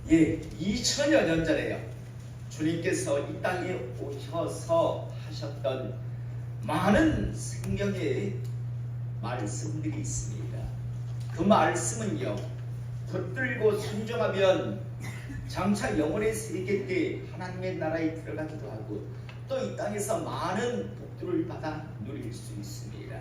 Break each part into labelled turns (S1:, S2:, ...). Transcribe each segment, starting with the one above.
S1: 2000여 년 전에요. 주님께서 이 땅에 오셔서 하셨던 많은 생명의 말씀들이 있습니다. 그 말씀은요, 붙들고 순종하면 장차 영혼의 세계 때 하나님의 나라에 들어가기도 하고 또 이 땅에서 많은 복들을 받아 누릴 수 있습니다.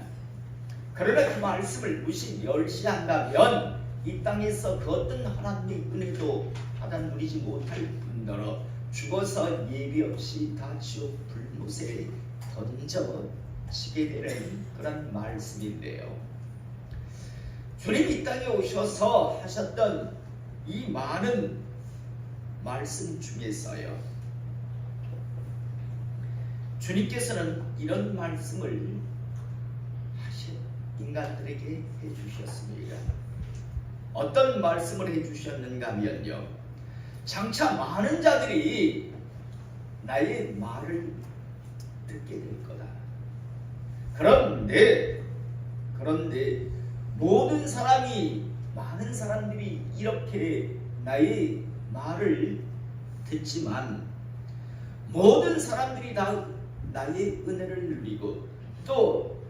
S1: 그러나 그 말씀을 무시 멸시한다면 이 땅에서 그 어떤 하나님의 은혜도 받아 누리지 못할 뿐더러 죽어서 예비 없이 다 지옥 불못에 던져지게 되는 그런 말씀인데요. 주님이 이 땅에 오셔서 하셨던 이 많은 말씀 중에서요, 주님께서는 이런 말씀을 인간들에게 해주셨습니다. 어떤 말씀을 해주셨는가 하면요, 장차 많은 자들이 나의 말을 듣게 될 거다. 그런데 모든 사람이, 많은 사람들이 이렇게 나의 말을 듣지만 모든 사람들이 다 나의 은혜를 누리고 또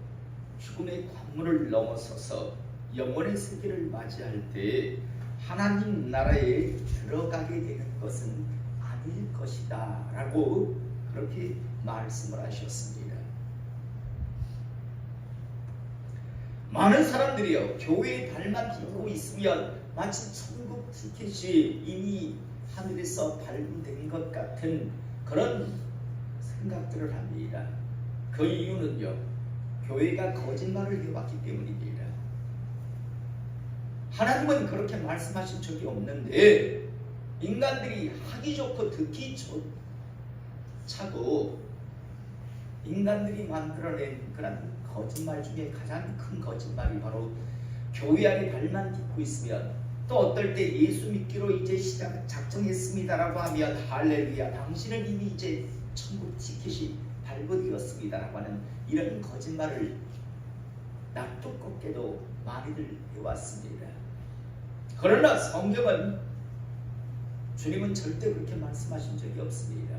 S1: 죽음의 관문을 넘어서서 영원의 세계를 맞이할 때 하나님 나라에 들어가게 되는 것은 아닐 것이다 라고 그렇게 말씀을 하셨습니다. 많은 사람들이요, 교회에 발만 딛고 있으면 마치 천국 티켓이 이미 하늘에서 발급된 것 같은 그런 생각들을 합니다. 그 이유는요, 교회가 거짓말을 해왔기 때문입니다. 하나님은 그렇게 말씀하신 적이 없는데 인간들이 하기 좋고 듣기 좋차고 인간들이 만들어낸 그런 거짓말 중에 가장 큰 거짓말이 바로 교회 안에 발만 딛고 있으면 또 어떨 때 예수 믿기로 이제 작정했습니다라고 하면 할렐루야, 당신은 이미 이제 천국 티켓이 발급되었습니다라고 하는 이런 거짓말을 납득겁게도 많이들 해왔습니다. 그러나 성경은, 주님은 절대 그렇게 말씀하신 적이 없습니다.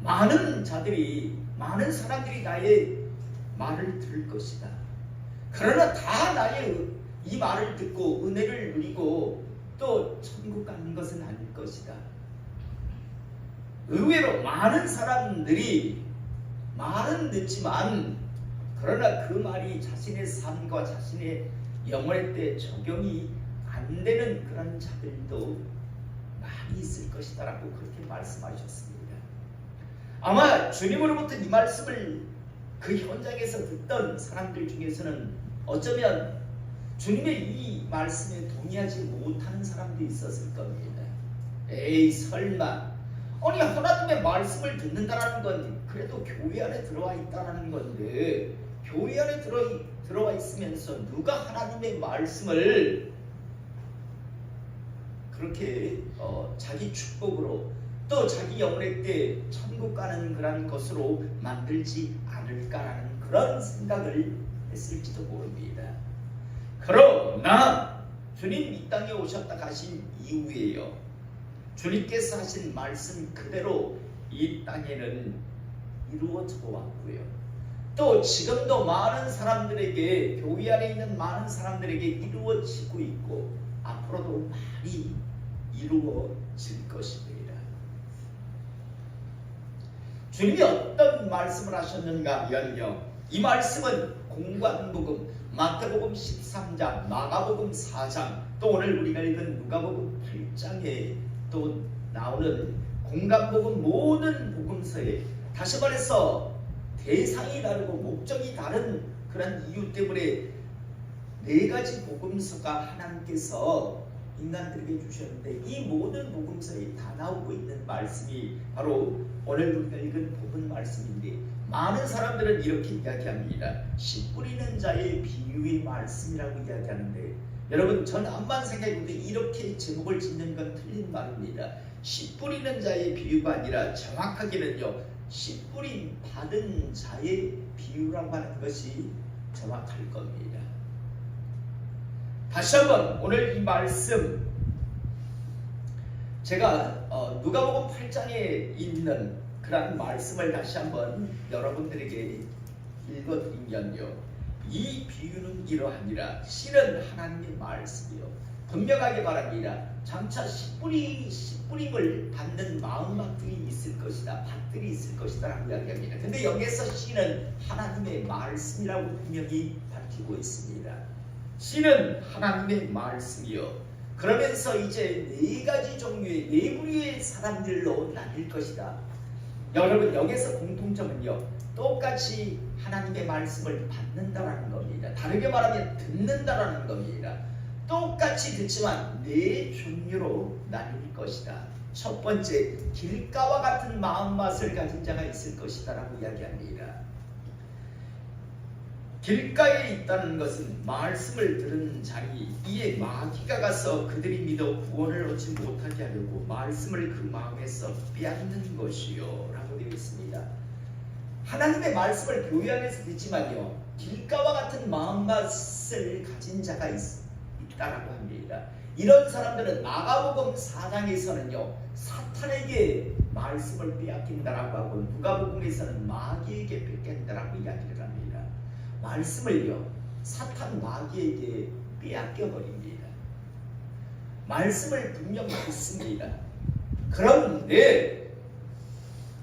S1: 많은 사람들이 나의 말을 들을 것이다. 그러나 다 나의 이 말을 듣고 은혜를 누리고 또 천국 가는 것은 아닐 것이다. 의외로 많은 사람들이 말은 듣지만 그러나 그 말이 자신의 삶과 자신의 영혼의 때 적용이 안 되는 그런 자들도 많이 있을 것이다 라고 그렇게 말씀하셨습니다. 아마 주님으로부터 이 말씀을 그 현장에서 듣던 사람들 중에서는 어쩌면 주님의 이 말씀에 동의하지 못하는 사람도 있었을 겁니다. 에이, 설마, 아니 하나님의 말씀을 듣는다라는 건 그래도 교회 안에 들어와 있다는 건데, 교회 안에 들어와 있으면서 누가 하나님의 말씀을 그렇게 자기 축복으로 또 자기 영혼의 때 천국 가는 그런 것으로 만들지 않을까라는 그런 생각을 했을지도 모릅니다. 그러나 주님 이 땅에 오셨다 가신 이후에요, 주님께서 하신 말씀 그대로 이 땅에는 이루어져 왔고요, 또 지금도 많은 사람들에게, 교회 안에 있는 많은 사람들에게 이루어지고 있고 앞으로도 많이 이루어질 것입니다. 주님이 어떤 말씀을 하셨는가 하면요, 이 말씀은 공관복음, 마태복음 13장, 마가복음 4장, 또 오늘 우리가 읽은 누가복음 8장에 또 나오는 공관복음 모든 복음서에, 다시 말해서 대상이 다르고 목적이 다른 그런 이유 때문에 네 가지 복음서가 하나님께서 인간들에게 주셨는데 이 모든 복음서에 다 나오고 있는 말씀이 바로 오늘 우리가 읽은 복음 말씀인데, 많은 사람들은 이렇게 이야기합니다. 씨 뿌리는 자의 비유의 말씀이라고 이야기하는데, 여러분 전 암만 생각해보는데 이렇게 제목을 짓는 건 틀린 말입니다. 씨 뿌리는 자의 비유가 아니라 정확하게는요, 씨 뿌림 받은 자의 비유라고 하는 것이 정확할 겁니다. 다시 한번 오늘 이 말씀 제가 누가복음 8장에 있는 그런 말씀을 다시 한번 여러분들에게 읽어드리면요, 이 비유는 이러하니라. 씨는 하나님의 말씀이요, 분명하게 말합니다. 장차 씨뿌림을 받는 마음밭들이 있을 것이다, 밭들이 있을 것이다 라고 이야기합니다. 근데 여기에서 씨는 하나님의 말씀이라고 분명히 밝히고 있습니다. 씨는 하나님의 말씀이요, 그러면서 이제 네 가지 종류의, 네 부류의 사람들로 나뉠 것이다. 여러분, 여기서 공통점은요, 똑같이 하나님의 말씀을 받는다라는 겁니다. 다르게 말하면 듣는다라는 겁니다. 똑같이 듣지만 네 종류로 나뉠 것이다. 첫 번째, 길가와 같은 마음맛을 가진 자가 있을 것이다 라고 이야기합니다. 길가에 있다는 것은 말씀을 들은 자리, 이에 마귀가 가서 그들이 믿어 구원을 얻지 못하게 하려고 말씀을 그 마음에서 빼앗는 것이요 라고 되어 있습니다. 하나님의 말씀을 교회 안에서 듣지만요, 길가와 같은 마음맛을 가진 자가 있다라고 합니다. 이런 사람들은 마가복음 4장에서는요 사탄에게 말씀을 빼앗긴다라고 하고, 누가복음에서는 마귀에게 뺏긴다라고 이야기를 합니다. 말씀을요 사탄 마귀에게 빼앗겨 버립니다. 말씀을 분명 듣습니다. 그런데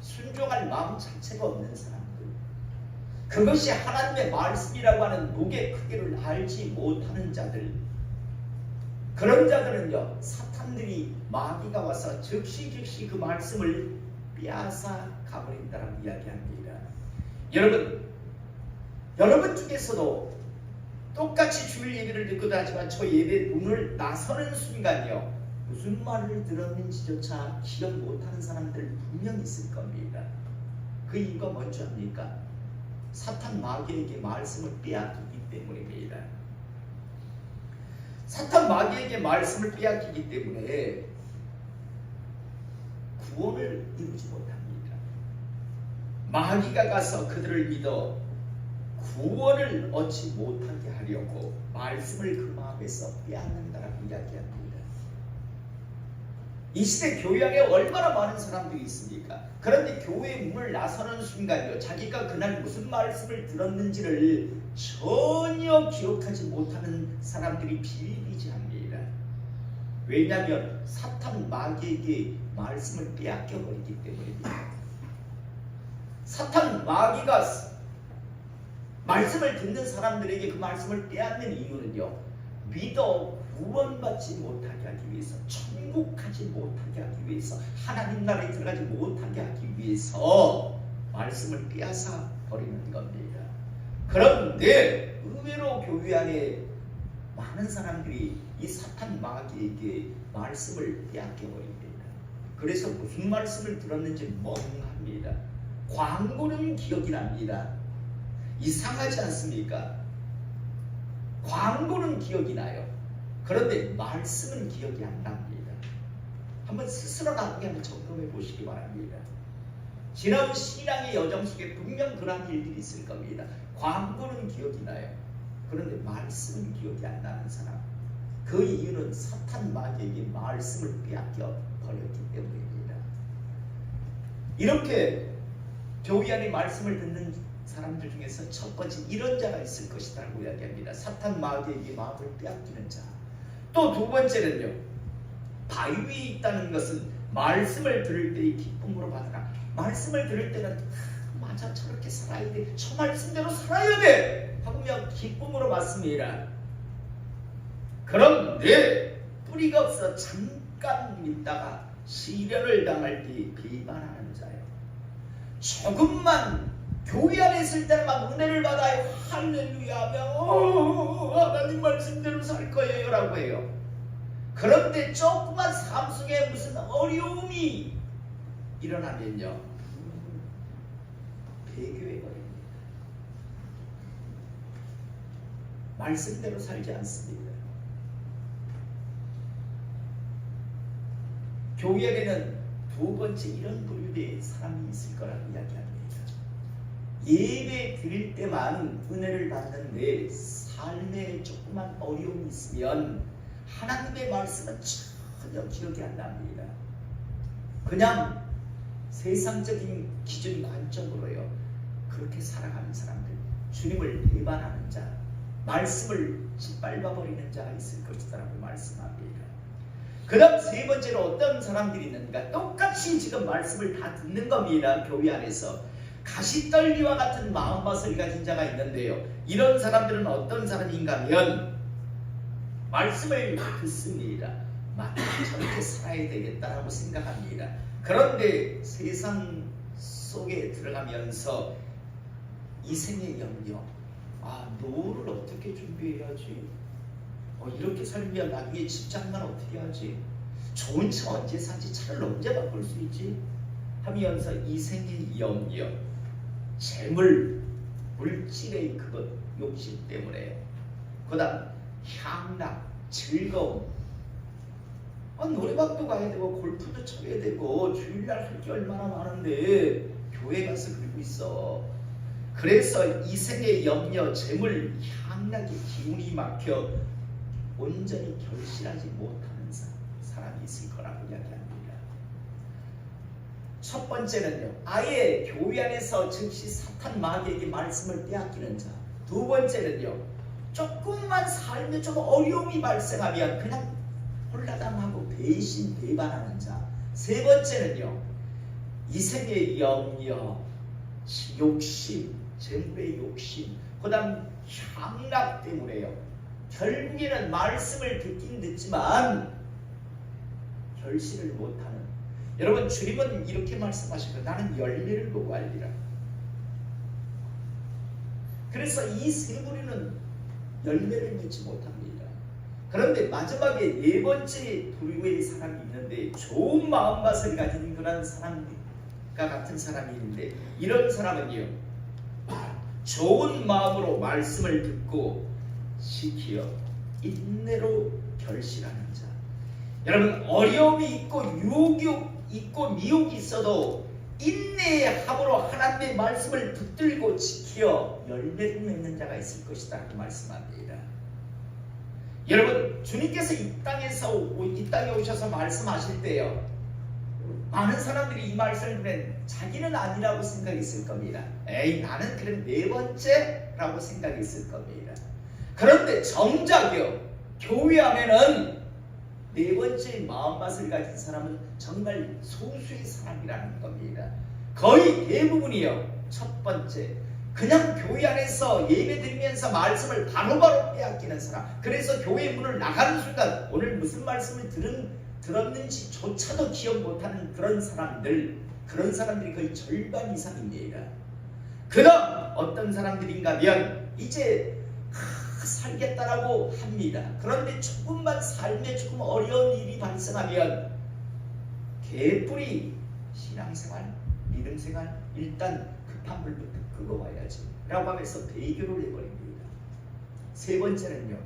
S1: 순종할 마음 자체가 없는 사람들, 그것이 하나님의 말씀이라고 하는 무게 크기를 알지 못하는 자들, 그런 자들은요 사탄들이, 마귀가 와서 즉시 그 말씀을 빼앗아 가버린다라고 이야기합니다. 여러분 중에서도 똑같이 주일 예배를 듣고도 하지만 저 예배 문을 나서는 순간요 무슨 말을 들었는지조차 기억 못하는 사람들 분명 있을 겁니다. 그 이유가 뭔지 압니까? 사탄 마귀에게 말씀을 빼앗기기 때문입니다. 사탄 마귀에게 말씀을 빼앗기기 때문에 구원을 이루지 못합니다. 마귀가 가서 그들을 믿어 구원을 얻지 못하게 하려고 말씀을 그 마음에서 빼앗는다라고 이야기합니다. 이 시대 교회 안에 얼마나 많은 사람들이 있습니까? 그런데 교회 문을 나서는 순간요 자기가 그날 무슨 말씀을 들었는지를 전혀 기억하지 못하는 사람들이 비일비재합니다. 왜냐하면 사탄 마귀에게 말씀을 빼앗겨 버리기 때문입니다. 사탄 마귀가 말씀을 듣는 사람들에게 그 말씀을 빼앗는 이유는요, 믿어 구원받지 못하게 하기 위해서, 천국 가지 못하게 하기 위해서, 하나님 나라에 들어가지 못하게 하기 위해서 말씀을 빼앗아 버리는 겁니다. 그런데 의외로 교회 안에 많은 사람들이 이 사탄 마귀에게 말씀을 빼앗겨 버립니다. 그래서 무슨 말씀을 들었는지 멍합니다. 광고는 기억이 납니다. 이상하지 않습니까? 광고는 기억이 나요. 그런데 말씀은 기억이 안 납니다. 한번 스스로 나중에 한번 점검해 보시기 바랍니다. 지나온 신앙의 여정 속에 분명 그런 일들이 있을 겁니다. 광고는 기억이 나요. 그런데 말씀은 기억이 안 나는 사람, 그 이유는 사탄 마귀에게 말씀을 빼앗겨 버렸기 때문입니다. 이렇게 교회 안에 말씀을 듣는 사람들 중에서 첫 번째 이런 자가 있을 것이라고 이야기합니다. 사탄 마귀에게 마음을 빼앗기는 자. 또 두 번째는요, 바위 위에 있다는 것은 말씀을 들을 때의 기쁨으로 받아라. 말씀을 들을 때는 맞아, 저렇게 살아야 돼, 저 말씀대로 살아야 돼 하며 기쁨으로 받습니다. 그런데 뿌리가 없어 잠깐 믿다가 시련을 당할 때 비판하는 자예요. 조금만 교회 안에 있을 때는 막 은혜를 받아요. 할렐루야 하면 하나님 말씀대로 살 거예요 라고 해요. 그런데 조그만 삶 속에 무슨 어려움이 일어나면요 배교해 버립니다. 말씀대로 살지 않습니다. 교회에는 두 번째 이런 부류의 사람이 있을 거라고 이야기합니다. 예배 드릴 때만 은혜를 받는데 삶에 조그만 어려움이 있으면 하나님의 말씀은 전혀 기억이 안 납니다. 그냥 세상적인 기준 관점으로요 그렇게 살아가는 사람들, 주님을 배반하는 자, 말씀을 짓밟아버리는 자가 있을 것이라고 말씀합니다. 그 다음 세 번째로 어떤 사람들이 있는가? 똑같이 지금 말씀을 다 듣는 겁니다. 교회 안에서 가시떨기와 같은 마음밭을 가진 자가 있는데요, 이런 사람들은 어떤 사람인가 하면 말씀을 듣습니다. 맞다, 저렇게 살아야 되겠다라고 생각합니다. 그런데 세상 속에 들어가면서 이생의 염려, 노후를 어떻게 준비해야지, 이렇게 살면 나중에 집장만 어떻게 하지, 좋은 차 언제 사지, 차를 언제 바꿀 수 있지 하면서 이생의 염려, 재물, 물질의 그것 욕심 때문에, 그 다음 향락, 즐거움, 노래방도 가야 되고 골프도 쳐야 되고 주일날 할 게 얼마나 많은데 교회 가서 그러고 있어. 그래서 이생의 염려, 재물, 향락의 기운이 막혀 온전히 결실하지 못하는 사람이 있을 거라고 이야기합니다. 첫 번째는요, 아예 교회 안에서 즉시 사탄 마귀에게 말씀을 빼앗기는 자. 두 번째는요, 조금만 살면 좀 어려움이 발생하면 그냥 홀라당하고 배신, 배반하는 자. 세 번째는요, 이생의 염려, 욕심, 재물의 욕심, 그 다음 향락 때문에요. 결국에는 말씀을 듣긴 듣지만 결실을 못하는. 여러분, 주님은 이렇게 말씀하시고 나는 열매를 보고 알리라. 그래서 이 세 무리는 열매를 맺지 못합니다. 그런데 마지막에 네 번째 부류의 사람이 있는데, 좋은 마음밭을 가진 그런 사람과 같은 사람이 있는데, 이런 사람은요, 좋은 마음으로 말씀을 듣고 지키어 인내로 결실하는 자. 여러분, 어려움이 있고 유혹이 있고 미혹이 있어도 인내의 함으로 하나님의 말씀을 붙들고 지키어 열매를 맺는 자가 있을 것이다 그 말씀합니다. 여러분, 주님께서 이 땅에 오셔서 말씀하실 때요, 많은 사람들이 이 말씀을 듣면 자기는 아니라고 생각했을 겁니다. 에이, 나는 그럼 네 번째라고 생각했을 겁니다. 그런데 정작요, 교회 안에는 네 번째 마음밭을 가진 사람은 정말 소수의 사람이라는 겁니다. 거의 대부분이요, 첫 번째, 그냥 교회 안에서 예배 드리면서 말씀을 바로바로 빼앗기는 사람. 그래서 교회 문을 나가는 순간 오늘 무슨 말씀을 들었는지조차도 기억 못하는 그런 사람들이 거의 절반 이상입니다. 그 다음 어떤 사람들인가 하면 이제 살겠다라고 합니다. 그런데 조금만 삶에 조금 어려운 일이 발생하면 개뿔이 신앙생활, 믿음생활, 일단 급한 불부터 끄고 와야지 라고 하면서 배교를 해버립니다. 세 번째는요,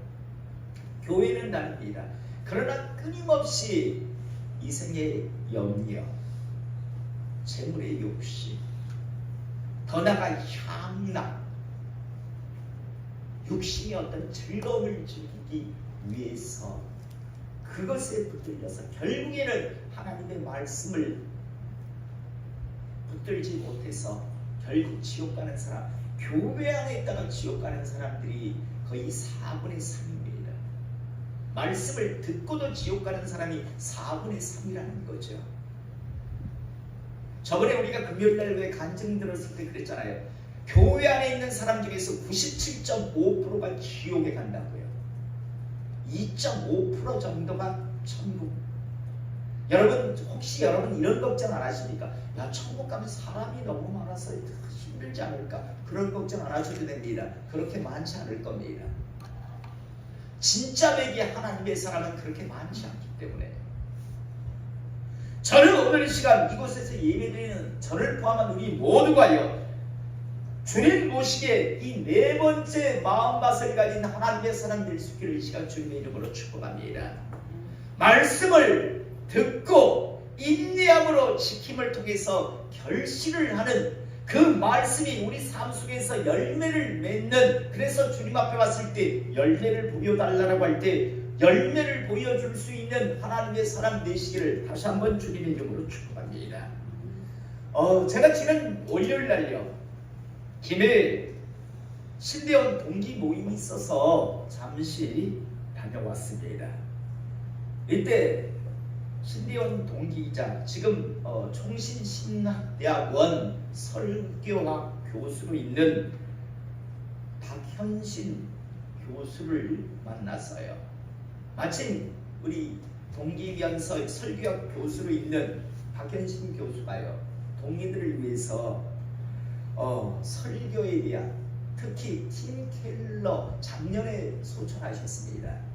S1: 교회는 다릅니다. 그러나 끊임없이 이생의 염려, 재물의 욕심, 더 나아가 향락, 욕심이 어떤 즐거움을 즐기기 위해서 그것에 붙들려서 결국에는 하나님의 말씀을 붙들지 못해서 결국 지옥 가는 사람, 교회 안에 있다가 지옥 가는 사람들이 거의 4분의 3입니다. 말씀을 듣고도 지옥 가는 사람이 4분의 3이라는 거죠. 저번에 우리가 금요일날 왜 간증 들었을 때 그랬잖아요. 교회 안에 있는 사람 중에서 97.5%가 지옥에 간다고요. 2.5% 정도가 천국. 여러분, 혹시 여러분 이런 걱정 안 하십니까? 야, 천국 가면 사람이 너무 많아서 힘들지 않을까? 그런 걱정 안 하셔도 됩니다. 그렇게 많지 않을 겁니다. 진짜 백이 하나님의 사람은 그렇게 많지 않기 때문에, 저는 오늘 이 시간 이곳에서 예배드리는 저를 포함한 우리 모두가요, 주님 모시기에 이 네 번째 마음밭을 가진 하나님의 사람 될 수 있기를 이 시간 주님의 이름으로 축복합니다. 말씀을 듣고 인내함으로 지킴을 통해서 결실을 하는 그 말씀이 우리 삶 속에서 열매를 맺는, 그래서 주님 앞에 왔을 때 열매를 보여달라고 할 때 열매를 보여줄 수 있는 하나님의 사람 되시기를 다시 한번 주님의 이름으로 축복합니다. 제가 지난 월요일 날요 김해 신대원 동기 모임이 있어서 잠시 다녀왔습니다. 이때 신대원 동기이자 지금 총신신학대학원 설교학 교수로 있는 박현신 교수를 만났어요. 마침 우리 동기면서 설교학 교수로 있는 박현신 교수가요 동기들을 위해서 설교에 대한 특히 팀 켈러 작년에 소천하셨습니다.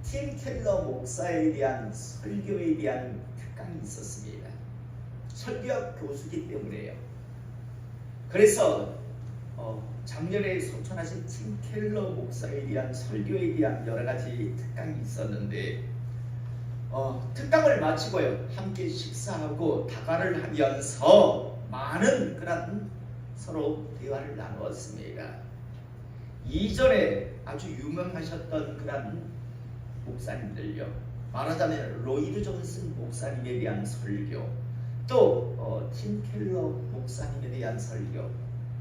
S1: 팀 켈러 목사에 대한 설교에 대한 특강이 있었습니다. 설교학 교수이기 때문에요. 그래서 작년에 소천하신 팀 켈러 목사에 대한 설교에 대한 여러 가지 특강이 있었는데 특강을 마치고요 함께 식사하고 다가를 하면서 많은 그런 서로 대화를 나누었습니다. 이전에 아주 유명하셨던 그런 목사님들요 말하자면 로이드 존슨 목사님에 대한 설교, 또 팀 켈러 목사님에 대한 설교,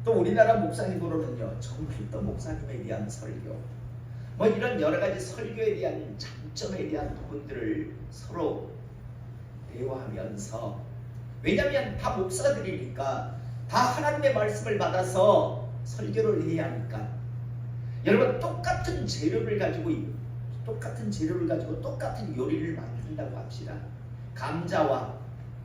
S1: 또 우리나라 목사님으로는요 정 필터 목사님에 대한 설교, 뭐 이런 여러 가지 설교에 대한 장점에 대한 부분들을 서로 대화하면서, 왜냐하면 다 목사들이니까 다 하나님의 말씀을 받아서 설교를 해야 하니까, 여러분 똑같은 재료를 가지고 똑같은 요리를 만든다고 합시다. 감자와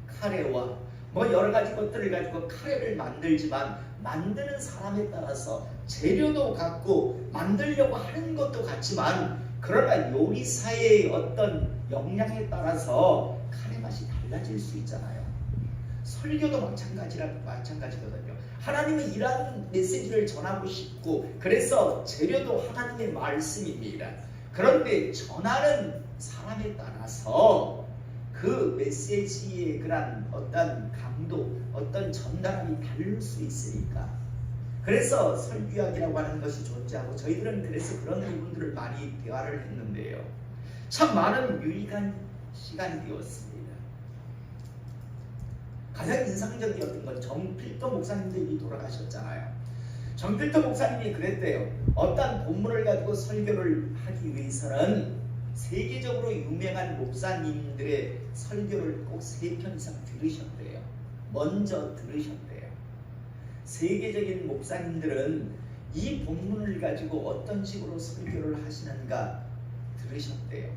S1: 카레와 뭐 여러 가지 것들을 가지고 카레를 만들지만 만드는 사람에 따라서 재료도 같고 만들려고 하는 것도 같지만, 그러나 요리사의 어떤 역량에 따라서 카레 맛이 달라질 수 있잖아요. 설교도 마찬가지거든요. 하나님은 이러한 메시지를 전하고 싶고, 그래서 재료도 하나님의 말씀입니다. 그런데 전하는 사람에 따라서 그 메시지의 그런 어떤 강도, 어떤 전달이 다를 수 있으니까, 그래서 설교학이라고 하는 것이 존재하고, 저희들은 그래서 그런 부분들을 많이 대화를 했는데요. 참 많은 유익한 시간이 되었습니다. 가장 인상적이었던 건 정필도 목사님들이 돌아가셨잖아요. 정필도 목사님이 그랬대요. 어떤 본문을 가지고 설교를 하기 위해서는 세계적으로 유명한 목사님들의 설교를 꼭 3편 이상 들으셨대요. 먼저 들으셨대요. 세계적인 목사님들은 이 본문을 가지고 어떤 식으로 설교를 하시는가 들으셨대요.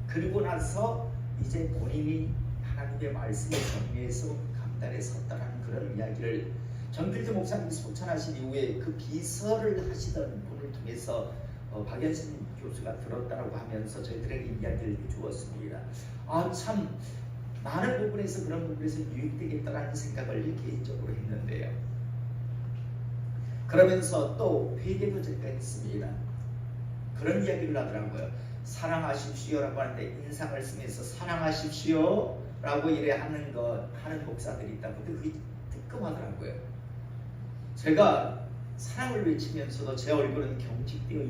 S1: 그리고 나서 이제 본인이 하나님의 말씀을 전해서 강단에 섰다라는 그런 이야기를 정필도 목사님이 소천하신 이후에 그 비서를 하시던 분을 통해서 박연신 교수가 들었다라고 하면서 저희들에게 이야기를 해주었습니다. 참 많은 부분에서 그런 부분에서 유익되겠다라는 생각을 개인적으로 했는데요. 그러면서 또 회개도 제가 했습니다. 그런 이야기를 하더라고요. 사랑하십시오라고 하는데 인상을 쓰면서 사랑하십시오 라고 이래 하는 목사들이 있다고. 근데 그게 뜨끔하더라고요. 제가 사랑을 외치면서도 제 얼굴은 경직되어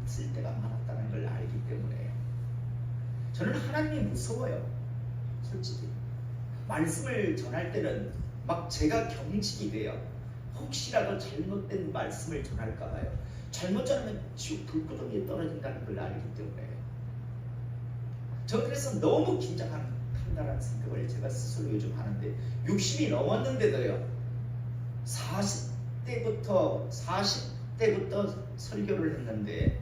S1: 있을 때가 많았다는 걸 알기 때문에 저는 하나님이 무서워요. 솔직히 말씀을 전할 때는 막 제가 경직이 돼요. 혹시라도 잘못된 말씀을 전할까 봐요. 잘못 전하면 지옥 불구덩이에 떨어진다는 걸 알기 때문에 저 그래서 너무 긴장한다는 생각을 제가 스스로 요즘 하는데, 60이 넘었는데도요 40대부터 설교를 했는데,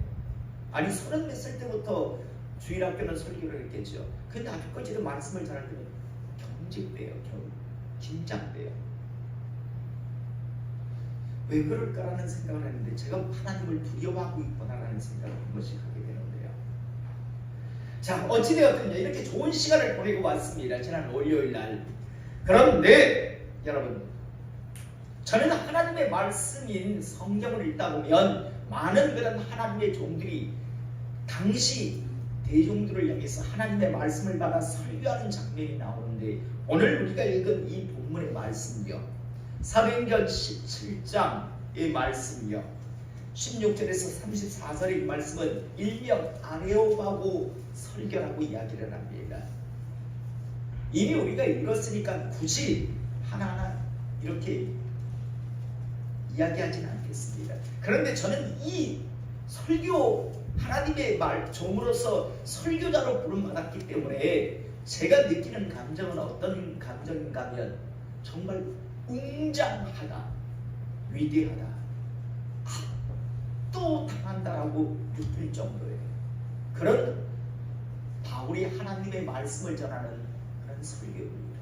S1: 아니 30몇 살 때부터 주일학교는 설교를 했겠죠. 근데 아직까지도 말씀을 전할 때는 경직돼요. 긴장돼요. 왜 그럴까라는 생각을 했는데, 제가 하나님을 두려워하고 있구나라는 생각을 한 번씩 하게 되는데요. 자, 어찌되었든요 이렇게 좋은 시간을 보내고 왔습니다. 지난 월요일 날. 그런데 여러분, 저는 하나님의 말씀인 성경을 읽다 보면 많은 그런 하나님의 종들이 당시 대종들을 향해서 하나님의 말씀을 받아 설교하는 장면이 나오는데, 오늘 우리가 읽은 이 본문의 말씀이요, 사도행전 17장의 말씀이요, 16절에서 34절의 말씀은 일명 아레오바고 설교라고 이야기를 합니다. 이미 우리가 읽었으니까 굳이 하나하나 이렇게 이야기하지는 않겠습니다. 그런데 저는 이 설교, 하나님의 말 종으로서 설교자로 부름받았기 때문에 제가 느끼는 감정은 어떤 감정인가 하면 정말 웅장하다, 위대하다, 압도당한다라고 느낄 정도의 그런 바울이 하나님의 말씀을 전하는 그런 설교입니다.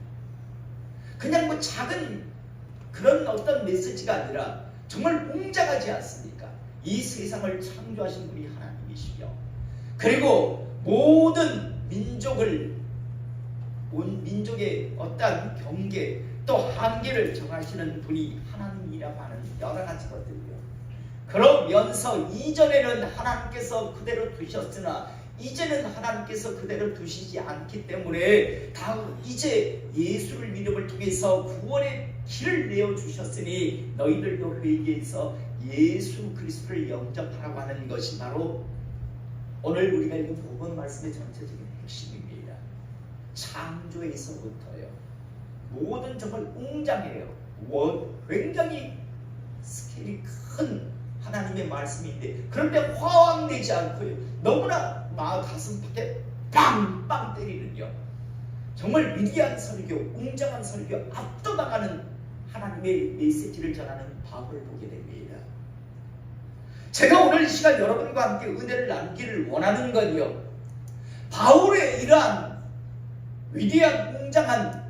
S1: 그냥 뭐 작은 그런 어떤 메시지가 아니라 정말 웅장하지 않습니까? 이 세상을 창조하신 분이 하나님이시며, 그리고 모든 온 민족의 어떠한 경계 또 한계를 정하시는 분이 하나님이라고 하는 여러 가지 것들이요. 그러면서 이전에는 하나님께서 그대로 두셨으나 이제는 하나님께서 그대로 두시지 않기 때문에 이제 예수를 믿음을 통해서 구원의 길을 내어주셨으니 너희들도 회개해서 예수 그리스도를 영접하라고 하는 것이 바로 오늘 우리가 읽은 복음 말씀의 전체적인 핵심입니다. 창조에서부터요. 모든 정말 웅장해요. 굉장히 스케일이 큰 하나님의 말씀인데, 그런데 화왕되지 않고요. 너무나 가슴 밖에 빵빵 때리는요. 정말 위대한 설교, 웅장한 설교, 압도당하는 하나님의 메시지를 전하는 바울을 보게 됩니다. 제가 오늘 이 시간 여러분과 함께 은혜를 나누기를 원하는 건요, 바울의 이러한 위대한 웅장한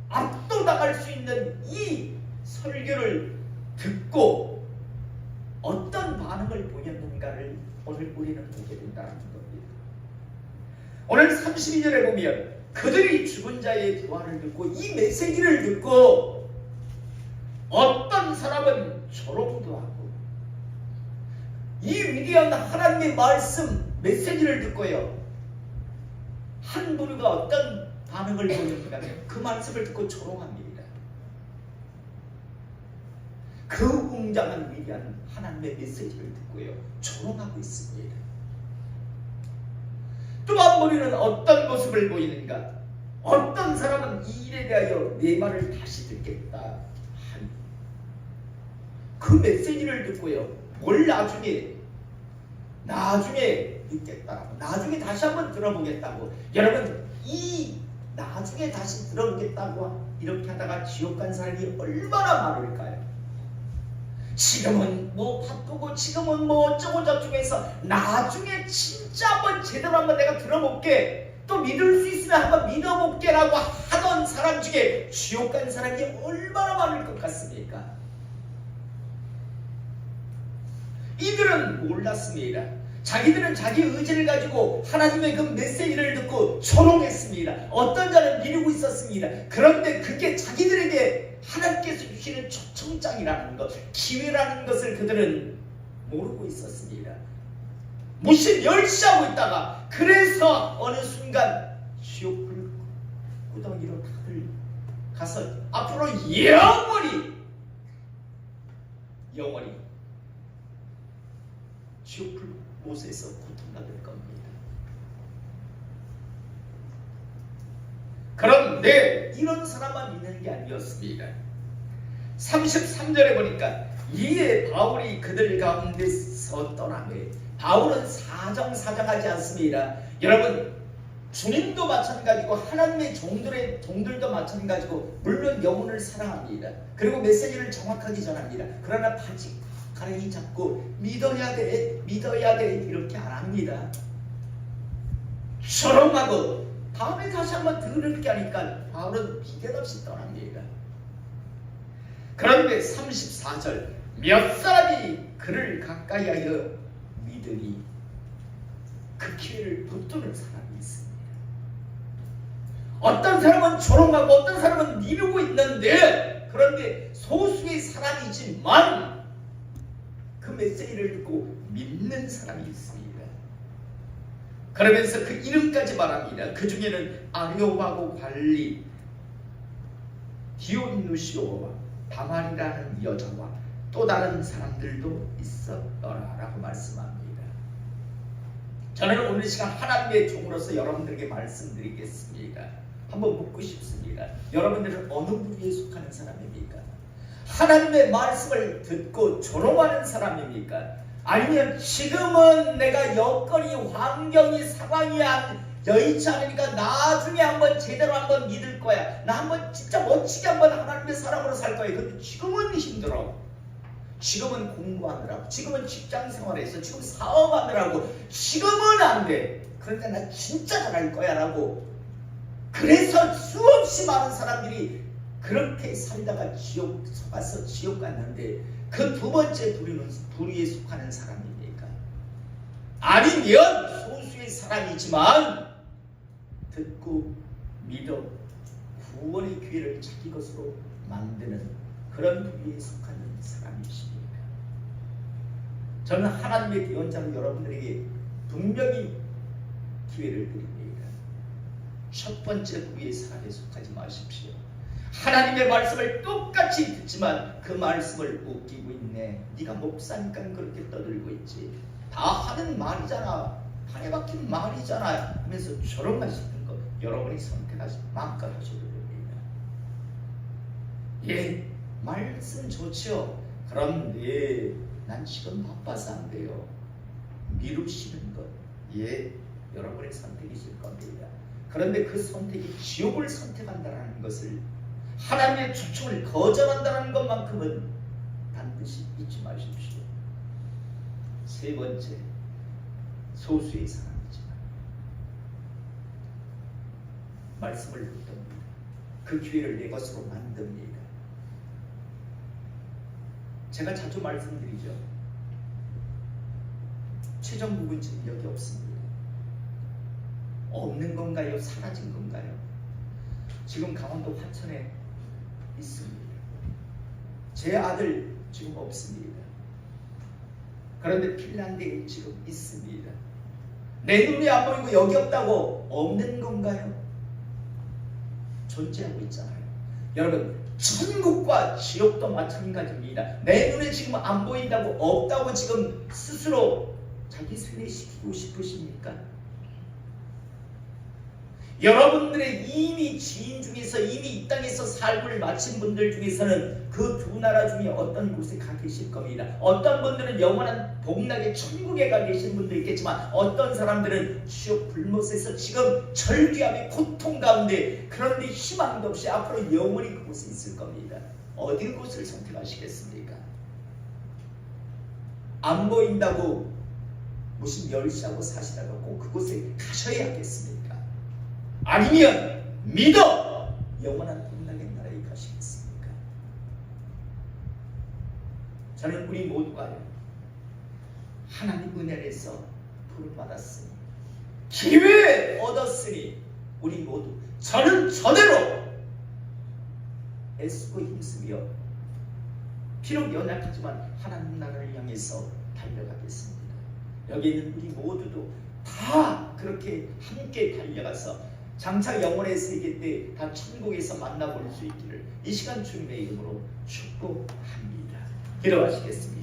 S1: 압도당할 수 있는 이 설교를 듣고 어떤 반응을 보였는가를 오늘 우리는 보게 된다는 겁니다. 오늘 32절에 보면 그들이 죽은 자의 부활을 듣고 이 메시지를 듣고 어떤 사람은 조롱도 하고, 이 위대한 하나님의 말씀 메시지를 듣고요, 한 부류가 어떤 반응을 보였는가 하면 그 말씀을 듣고 조롱합니다. 그 웅장한 위대한 하나님의 메시지를 듣고요, 조롱하고 있습니다. 또 한 무리는 어떤 모습을 보이는가? 어떤 사람은 이 일에 대하여 내 말을 다시 듣겠다 하니, 그 메시지를 듣고요, 뭘 나중에 듣겠다고, 나중에 다시 한번 들어보겠다고. 여러분, 이 나중에 다시 들어보겠다고 이렇게 하다가 지옥 간 사람이 얼마나 많을까요? 지금은 뭐 바쁘고 지금은 뭐 어쩌고 저쩌고 해서 나중에 진짜 한번 제대로 한번 내가 들어볼게, 또 믿을 수 있으면 한번 믿어볼게 라고 하던 사람 중에 지옥 간 사람이 얼마나 많을 것 같습니까? 이들은 몰랐습니다. 자기들은 자기 의지를 가지고 하나님의 그 메시지를 듣고 조롱했습니다. 어떤 자는 미루고 있었습니다. 그런데 그게 자기들에게 하나님께서 주시는 초청장이라는 것, 기회라는 것을 그들은 모르고 있었습니다. 무시 멸시하고 있다가, 그래서 어느 순간 지옥불 구덩이로 다들 가서 앞으로 영원히 지옥불 못에서 고통받을 겁니다. 그런데 이런 사람만 있는 게 아니었습니다. 33절에 보니까 이에 바울이 그들 가운데서 떠나매, 바울은 사정사정하지 않습니다. 여러분, 주님도 마찬가지고 하나님의 종들도 마찬가지고 물론 영혼을 사랑합니다. 그리고 메시지를 정확하게 전합니다. 그러나 바지 가랭이 잡고 믿어야 돼 이렇게 안 합니다. 조롱하고 다음에 다시 한번 들을게 하니까 바울은 비견 없이 떠납니다. 그런데 34절, 몇 사람이 그를 가까이하여 믿으니 그 기회를 붙드는 사람이 있습니다. 어떤 사람은 조롱하고 어떤 사람은 미루고 있는데, 그런데 소수의 사람이지만 그 메시지를 듣고 믿는 사람이 있습니다. 그러면서 그 이름까지 말합니다. 그 중에는 아레오바고 관리 디오누시오와 다말이라는 여자와 또 다른 사람들도 있었더라라고 말씀합니다. 저는 오늘 시간 하나님의 종으로서 여러분들에게 말씀드리겠습니다. 한번 묻고 싶습니다. 여러분들은 어느 부류에 속하는 사람입니까? 하나님의 말씀을 듣고 존엄하는 사람입니까? 아니면 지금은 내가 여건이, 환경이, 상황이 여의치 않으니까 나중에 한번 제대로 한번 믿을 거야, 나 한번 진짜 멋지게 한번 하나님의 사람으로 살 거야. 근데 지금은 힘들어, 지금은 공부하느라고, 지금은 직장생활에서, 지금 사업하느라고, 지금은 안 돼. 그런데 나 진짜 잘할 거야 라고, 그래서 수없이 많은 사람들이 그렇게 살다가 지옥 속아서 지옥 갔는데, 그 두 번째 부류에 속하는 사람입니까? 아니면 소수의 사람이지만 듣고 믿어 구원의 기회를 자기 것으로 만드는 그런 부류에 속하는 사람이십니까? 저는 하나님의 예언자로 여러분들에게 분명히 기회를 드립니다. 첫 번째 부류의 사람에 속하지 마십시오. 하나님의 말씀을 똑같이 듣지만 그 말씀을 웃기고 있네, 네가 목사니까 그렇게 떠들고 있지, 다 하는 말이잖아, 판에 박힌 말이잖아 하면서 조롱하시는 것, 여러분이 선택하시고 마음껏 하셔도 됩니다. 예, 말씀 좋죠. 그런데 난 지금 바빠서 안 돼요. 미루시는 것, 예, 여러분의 선택이실 겁니다. 그런데 그 선택이 지옥을 선택한다는 것을, 하나님의 초청을 거절한다는 것만큼은 반드시 잊지 마십시오. 세 번째, 소수의 사람이지만 말씀을 듣습니다. 그 기회를 내 것으로 만듭니다. 제가 자주 말씀드리죠. 최종 부분 지금 여기 없습니다. 없는 건가요? 사라진 건가요? 지금 강원도 화천에 있습니다. 제 아들 지금 없습니다. 그런데 핀란드에 지금 있습니다. 내 눈이 안 보이고 여기 없다고 없는 건가요? 존재하고 있잖아요. 여러분, 천국과 지옥도 마찬가지입니다. 내 눈에 지금 안 보인다고, 없다고 지금 스스로 자기 세뇌시키고 싶으십니까? 여러분들의 이미 지인 중에서, 이미 이 땅에서 삶을 마친 분들 중에서는 그 두 나라 중에 어떤 곳에 가 계실 겁니다. 어떤 분들은 영원한 복락의 천국에 가 계신 분도 있겠지만, 어떤 사람들은 지옥 불못에서 지금 절규함의 고통 가운데, 그런데 희망도 없이 앞으로 영원히 그곳에 있을 겁니다. 어디 곳을 선택하시겠습니까? 안 보인다고 무슨 멸시하고 사시다가 꼭 그곳에 가셔야겠습니까? 아니면 믿어 영원한 복락의 나라에 가시겠습니까? 저는 우리 모두가요, 하나님 은혜 안에서 부름받았으니, 기회 얻었으니, 우리 모두 저는 저대로 애쓰고 힘쓰며 비록 연약하지만 하나님 나라를 향해서 달려가겠습니다. 여기 있는 우리 모두도 다 그렇게 함께 달려가서 장차 영원의 세계 때 다 천국에서 만나볼 수 있기를 이 시간 주님의 이름으로 축복합니다. 기도하시겠습니다.